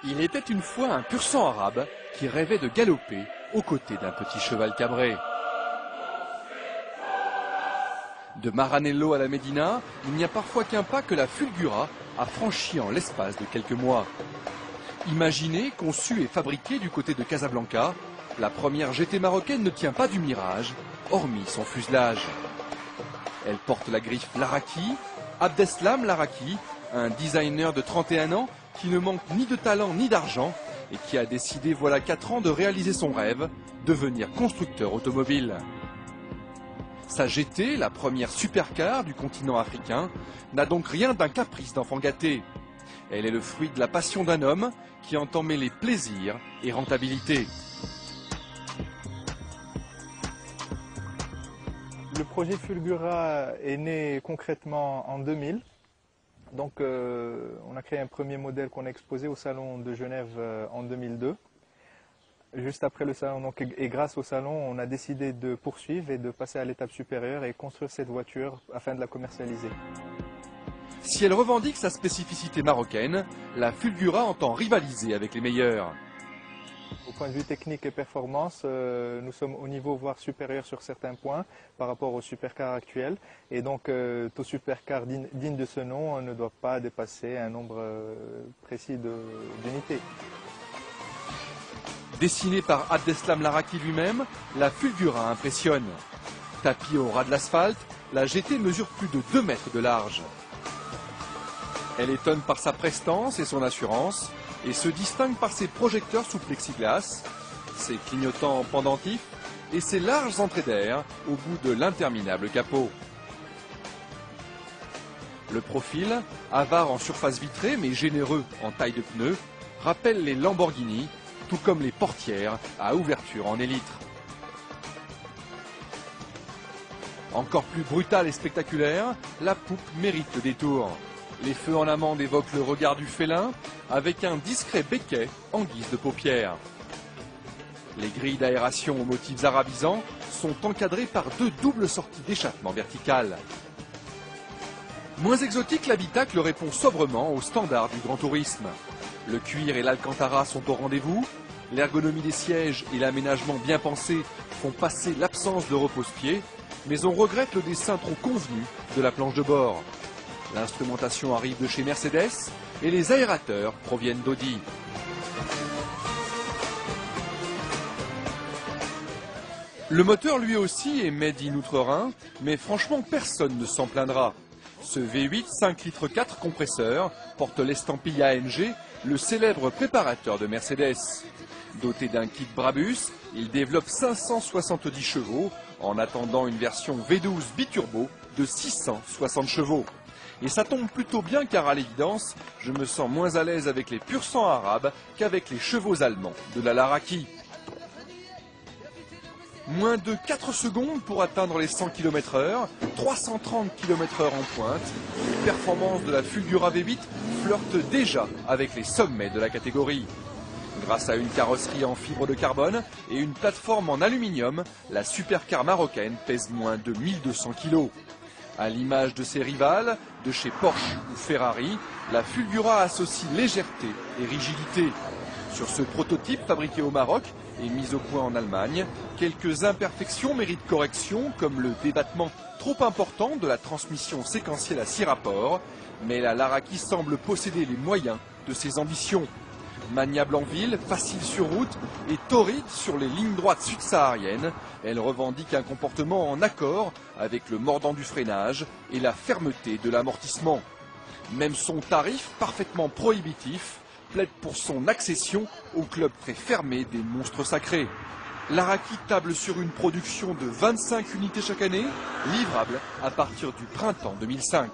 Il était une fois un pur sang arabe qui rêvait de galoper aux côtés d'un petit cheval cabré. De Maranello à la Médina, il n'y a parfois qu'un pas que la Fulgura a franchi en l'espace de quelques mois. Imaginée, conçue et fabriquée du côté de Casablanca, la première GT marocaine ne tient pas du mirage, hormis son fuselage. Elle porte la griffe Laraki, Abdeslam Laraki, un designer de 31 ans qui ne manque ni de talent ni d'argent et qui a décidé voilà 4 ans de réaliser son rêve, devenir constructeur automobile. Sa GT, la première supercar du continent africain, n'a donc rien d'un caprice d'enfant gâté. Elle est le fruit de la passion d'un homme qui entend mêler plaisir et rentabilité. Le projet Fulgura est né concrètement en 2000. Donc on a créé un premier modèle qu'on a exposé au salon de Genève en 2002. Juste après le salon, donc, et grâce au salon, on a décidé de poursuivre et de passer à l'étape supérieure et construire cette voiture afin de la commercialiser. Si elle revendique sa spécificité marocaine, la Fulgura entend rivaliser avec les meilleurs. Au point de vue technique et performance, nous sommes au niveau voire supérieur sur certains points par rapport aux supercars actuels. Et donc tout supercar digne de ce nom ne doit pas dépasser un nombre précis d'unités. Dessinée par Abdeslam Laraki lui-même, la Fulgura impressionne. Tapie au ras de l'asphalte, la GT mesure plus de 2 mètres de large. Elle étonne par sa prestance et son assurance, et se distingue par ses projecteurs sous plexiglas, ses clignotants pendentifs et ses larges entrées d'air au bout de l'interminable capot. Le profil, avare en surface vitrée mais généreux en taille de pneus, rappelle les Lamborghini, tout comme les portières à ouverture en élytre. Encore plus brutale et spectaculaire, la poupe mérite le détour. Les feux en amande évoquent le regard du félin, avec un discret béquet en guise de paupières. Les grilles d'aération aux motifs arabisants sont encadrées par 2 doubles sorties d'échappement verticales. Moins exotique, l'habitacle répond sobrement aux standards du grand tourisme. Le cuir et l'alcantara sont au rendez-vous, l'ergonomie des sièges et l'aménagement bien pensé font passer l'absence de repose-pied, mais on regrette le dessin trop convenu de la planche de bord. L'instrumentation arrive de chez Mercedes et les aérateurs proviennent d'Audi. Le moteur lui aussi est made in Outre-Rhin, mais franchement personne ne s'en plaindra. Ce V8 5 litres 4 compresseur porte l'estampille AMG, le célèbre préparateur de Mercedes. Doté d'un kit Brabus, il développe 570 chevaux en attendant une version V12 biturbo de 660 chevaux. Et ça tombe plutôt bien car à l'évidence, je me sens moins à l'aise avec les pur sang arabes qu'avec les chevaux allemands de la Laraki. Moins de 4 secondes pour atteindre les 100 km/h, 330 km/h en pointe. Les performances de la Fulgura V8 flirtent déjà avec les sommets de la catégorie. Grâce à une carrosserie en fibre de carbone et une plateforme en aluminium, la supercar marocaine pèse moins de 1200 kg. À l'image de ses rivales, de chez Porsche ou Ferrari, la Fulgura associe légèreté et rigidité. Sur ce prototype fabriqué au Maroc et mis au point en Allemagne, quelques imperfections méritent correction, comme le débattement trop important de la transmission séquentielle à 6 rapports, mais la Laraki semble posséder les moyens de ses ambitions. Maniable en ville, facile sur route et torride sur les lignes droites sud-sahariennes, elle revendique un comportement en accord avec le mordant du freinage et la fermeté de l'amortissement. Même son tarif, parfaitement prohibitif, plaide pour son accession au club très fermé des monstres sacrés. Laraki table sur une production de 25 unités chaque année, livrable à partir du printemps 2005.